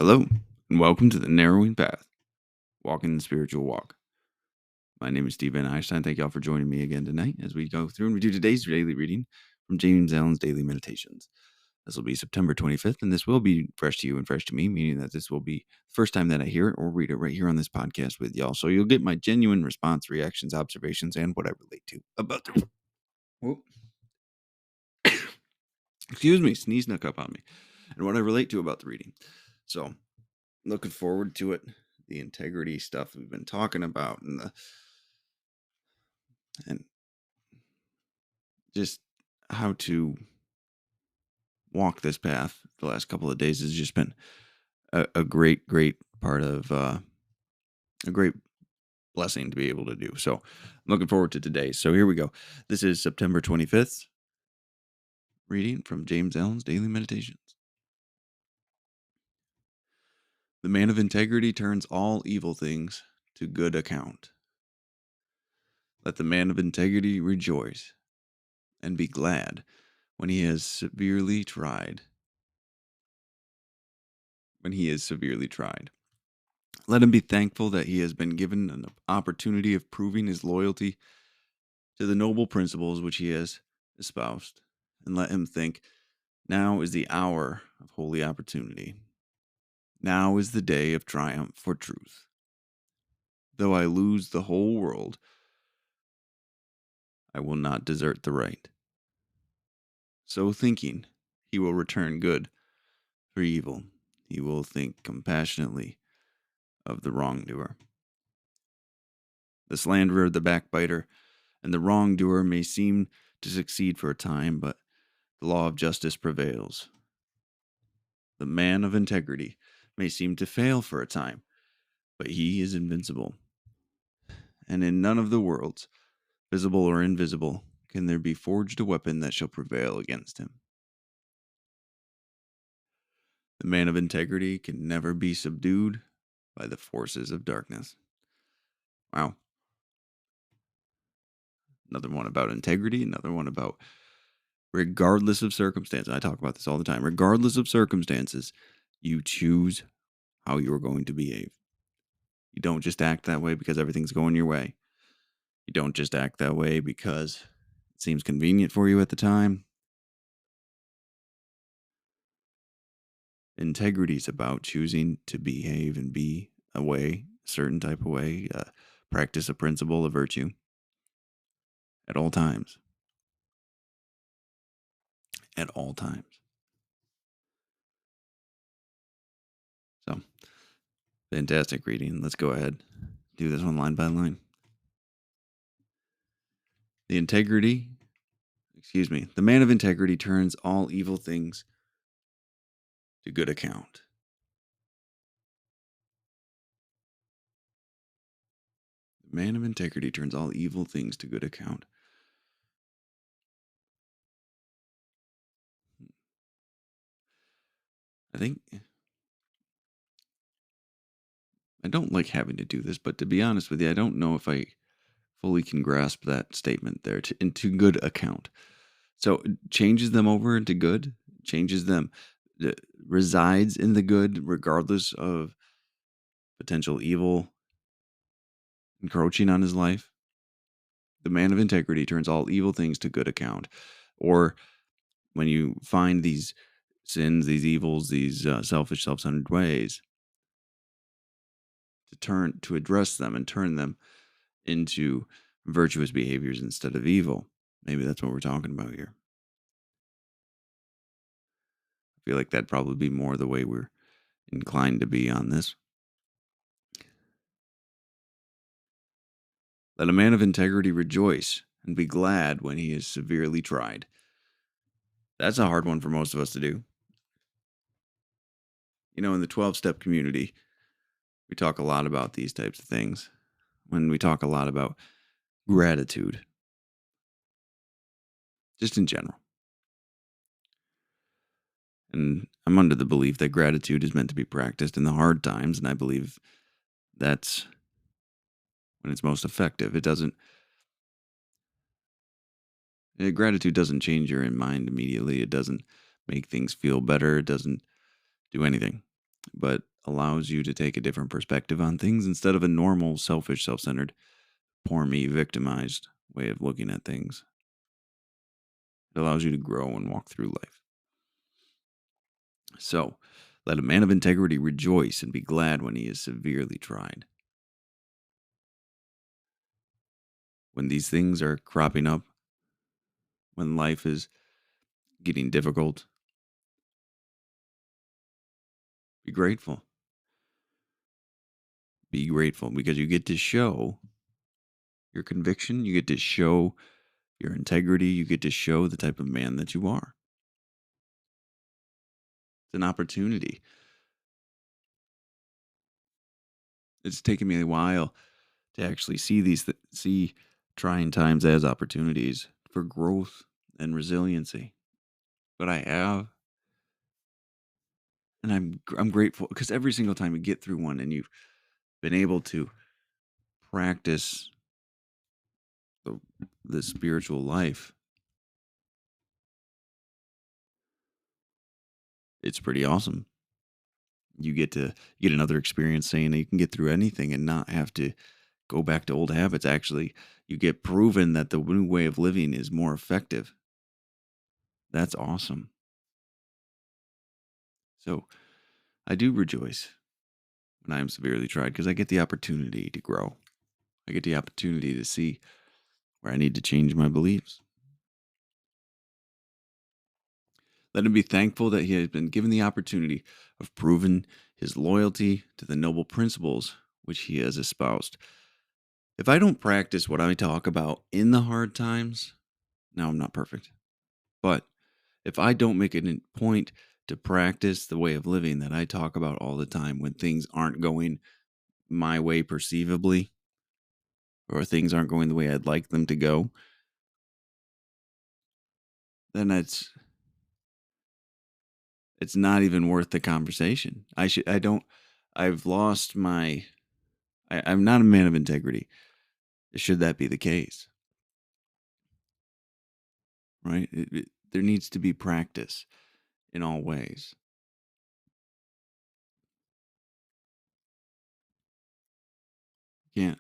Hello, and welcome to the Narrowing Path, Walking the Spiritual Walk. My name is Stephen Einstein. Thank y'all for joining me again tonight as we go through and we do today's daily reading from James Allen's Daily Meditations. This will be September 25th, and this will be fresh to you and fresh to me, meaning that this will be the first time that I hear it or read it right here on this podcast with y'all. So you'll get my genuine response, reactions, observations, and what I relate to about the... Whoop. Excuse me, sneeze snuck up on me. And what I relate to about the reading. So looking forward to it. The integrity stuff we've been talking about and just how to walk this path the last couple of days has just been a great part of a great blessing to be able to do. So I'm looking forward to today. So here we go. This is September 25th reading from James Allen's Daily Meditations. The man of integrity turns all evil things to good account. Let the man of integrity rejoice and be glad when he is severely tried. Let him be thankful that he has been given an opportunity of proving his loyalty to the noble principles which he has espoused, and let him think, now is the hour of holy opportunity. Now is the day of triumph for truth. Though I lose the whole world, I will not desert the right. So thinking, he will return good for evil. He will think compassionately of the wrongdoer. The slanderer, the backbiter, and the wrongdoer may seem to succeed for a time, but the law of justice prevails. The man of integrity may seem to fail for a time, but he is invincible. And in none of the worlds, visible or invisible, can there be forged a weapon that shall prevail against him. The man of integrity can never be subdued by the forces of darkness. Wow. Another one about integrity, another one about regardless of circumstances. I talk about this all the time. Regardless of circumstances, you choose how you are going to behave. You don't just act that way because everything's going your way. You don't just act that way because it seems convenient for you at the time. Integrity is about choosing to behave and be a way, a certain type of way, practice a principle of virtue at all times. At all times. So, fantastic reading. Let's go ahead. Do this one line by line. The man of integrity turns all evil things to good account. The man of integrity turns all evil things to good account. I think I don't like having to do this, but to be honest with you, I don't know if I fully can grasp that statement there into good account. So it changes them over into good, changes them, resides in the good regardless of potential evil encroaching on his life. The man of integrity turns all evil things to good account. Or when you find these sins, these evils, these selfish, self-centered ways, to address them and turn them into virtuous behaviors instead of evil. Maybe that's what we're talking about here. I feel like that'd probably be more the way we're inclined to be on this. Let a man of integrity rejoice and be glad when he is severely tried. That's a hard one for most of us to do. You know, in the 12-step community, we talk a lot about these types of things. When we talk a lot about gratitude, just in general. And I'm under the belief that gratitude is meant to be practiced in the hard times, and I believe that's when it's most effective. Gratitude doesn't change your mind immediately. It doesn't make things feel better. It doesn't do anything. But allows you to take a different perspective on things instead of a normal, selfish, self centered, poor me, victimized way of looking at things. It allows you to grow and walk through life. So, let a man of integrity rejoice and be glad when he is severely tried. When these things are cropping up, when life is getting difficult, be grateful. Be grateful because you get to show your conviction, you get to show your integrity, you get to show the type of man that you are. It's an opportunity. It's taken me a while to actually see see trying times as opportunities for growth and resiliency. But I have, and I'm grateful because every single time you get through one and you've been able to practice the, the spiritual life, it's pretty awesome. You get another experience saying that you can get through anything and not have to go back to old habits. Actually, you get proven that the new way of living is more effective. That's awesome. So I do rejoice when I am severely tried because I get the opportunity to grow. I get the opportunity to see where I need to change my beliefs. Let him be thankful that he has been given the opportunity of proving his loyalty to the noble principles which he has espoused. If I don't practice what I talk about in the hard times, now I'm not perfect. But if I don't make it a point to practice the way of living that I talk about all the time when things aren't going my way perceivably or things aren't going the way I'd like them to go, then it's not even worth the conversation. I don't I've lost my I'm not a man of integrity. Should that be the case, right? There needs to be practice in all ways. You can't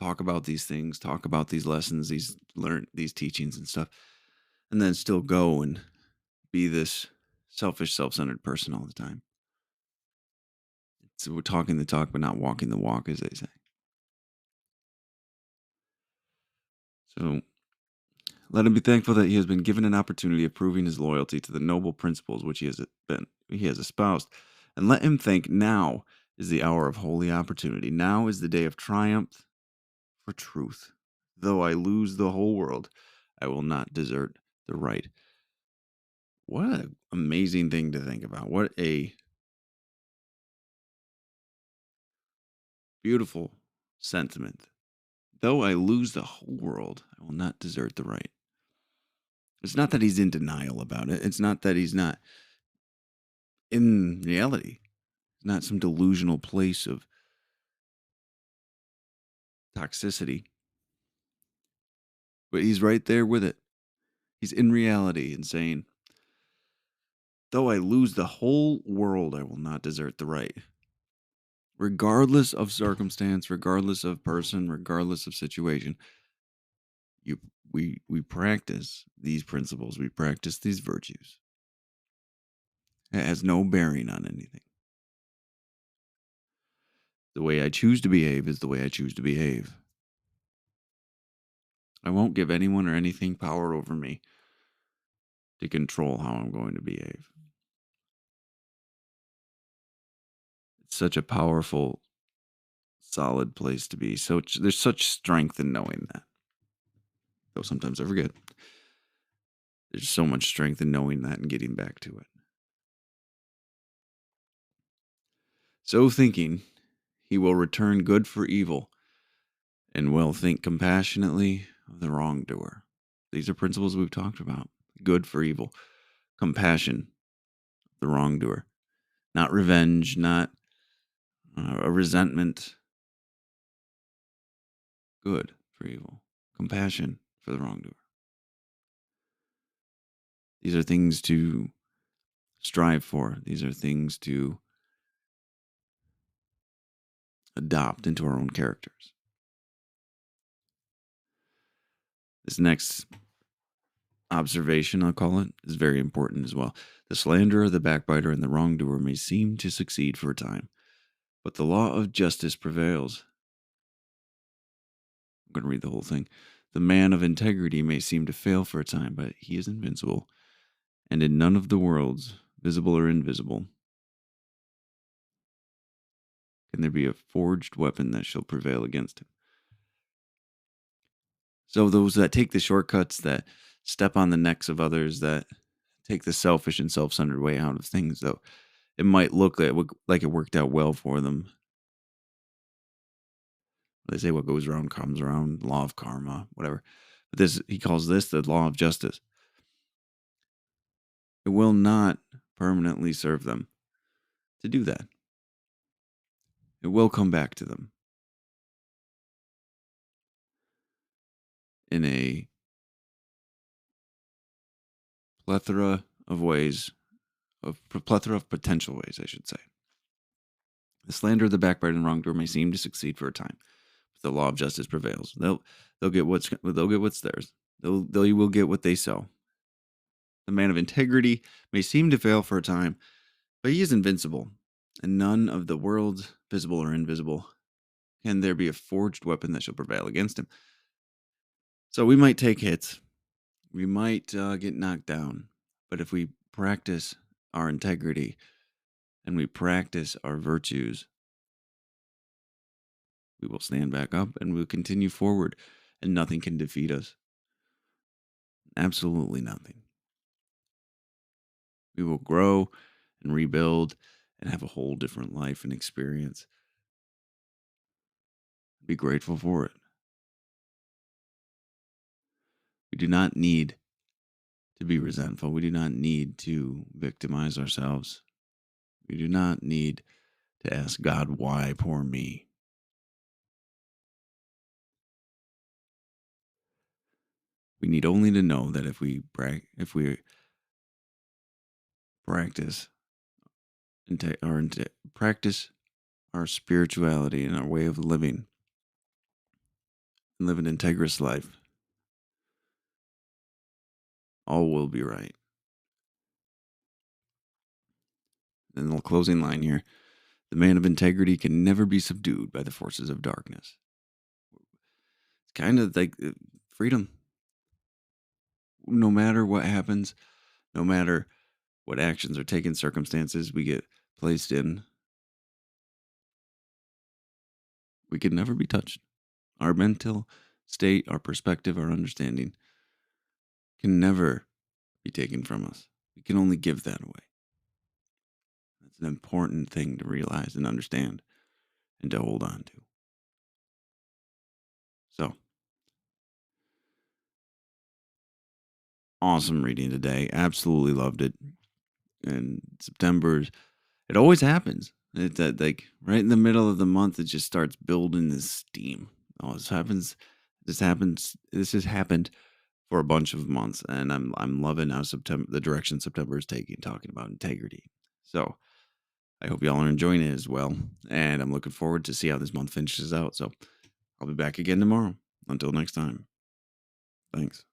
talk about these things, talk about these lessons, these teachings and stuff, and then still go and be this selfish, self-centered person all the time. So we're talking the talk, but not walking the walk, as they say. So let him be thankful that he has been given an opportunity of proving his loyalty to the noble principles which he has espoused. And let him think now is the hour of holy opportunity. Now is the day of triumph for truth. Though I lose the whole world, I will not desert the right. What an amazing thing to think about. What a beautiful sentiment. Though I lose the whole world, I will not desert the right. It's not that he's in denial about it. It's not that he's not in reality. It's not some delusional place of toxicity, but he's right there with it. He's in reality and saying, though I lose the whole world, I will not desert the right. Regardless of circumstance, regardless of person, regardless of situation, you we practice these principles, we practice these virtues. It has no bearing on anything. The way I choose to behave is the way I choose to behave. I won't give anyone or anything power over me to control how I'm going to behave. It's such a powerful, solid place to be. So there's such strength in knowing that. Though sometimes I forget. There's so much strength in knowing that and getting back to it. So thinking, he will return good for evil and will think compassionately of the wrongdoer. These are principles we've talked about. Good for evil, compassion, the wrongdoer, not revenge, not a resentment. Good for evil, compassion for the wrongdoer. These are things to strive for. These are things to adopt into our own characters. This next observation, I'll call it, is very important as well. The slanderer, the backbiter, and the wrongdoer may seem to succeed for a time, but the law of justice prevails. I'm going to read the whole thing. The man of integrity may seem to fail for a time, but he is invincible, and in none of the worlds, visible or invisible, can there be a forged weapon that shall prevail against him. So those that take the shortcuts, that step on the necks of others, that take the selfish and self-centered way out of things, though it might look like it worked out well for them. They say what goes around comes around, law of karma, whatever. But this, he calls this the law of justice. It will not permanently serve them to do that. It will come back to them in a plethora of ways, plethora of potential ways, I should say. The slander of the backbiter and wrongdoer may seem to succeed for a time, but the law of justice prevails. They'll get what's theirs. They will get what they sow. The man of integrity may seem to fail for a time, but he is invincible, and none of the worlds, visible or invisible, can there be a forged weapon that shall prevail against him. So we might take hits, we might get knocked down, but if we practice our integrity and we practice our virtues, we will stand back up and we'll continue forward, and nothing can defeat us. Absolutely nothing. We will grow and rebuild and have a whole different life and experience. Be grateful for it. We do not need to be resentful. We do not need to victimize ourselves. We do not need to ask God, why poor me? We need only to know that if we practice practice our spirituality and our way of living and live an integrous life, all will be right. And the closing line here: the man of integrity can never be subdued by the forces of darkness. It's kind of like freedom. No matter what happens, no matter what actions or taken, circumstances we get placed in, we can never be touched. Our mental state, our perspective, our understanding can never be taken from us. We can only give that away. That's an important thing to realize and understand and to hold on to. So, awesome reading today. Absolutely loved it. And September, it always happens. It's that, like, right in the middle of the month, it just starts building this steam. Oh, this happens. This happens. This has happened for a bunch of months, and I'm loving how the direction September is taking, talking about integrity. So I hope y'all are enjoying it as well, and I'm looking forward to see how this month finishes out. So I'll be back again tomorrow. Until next time, thanks.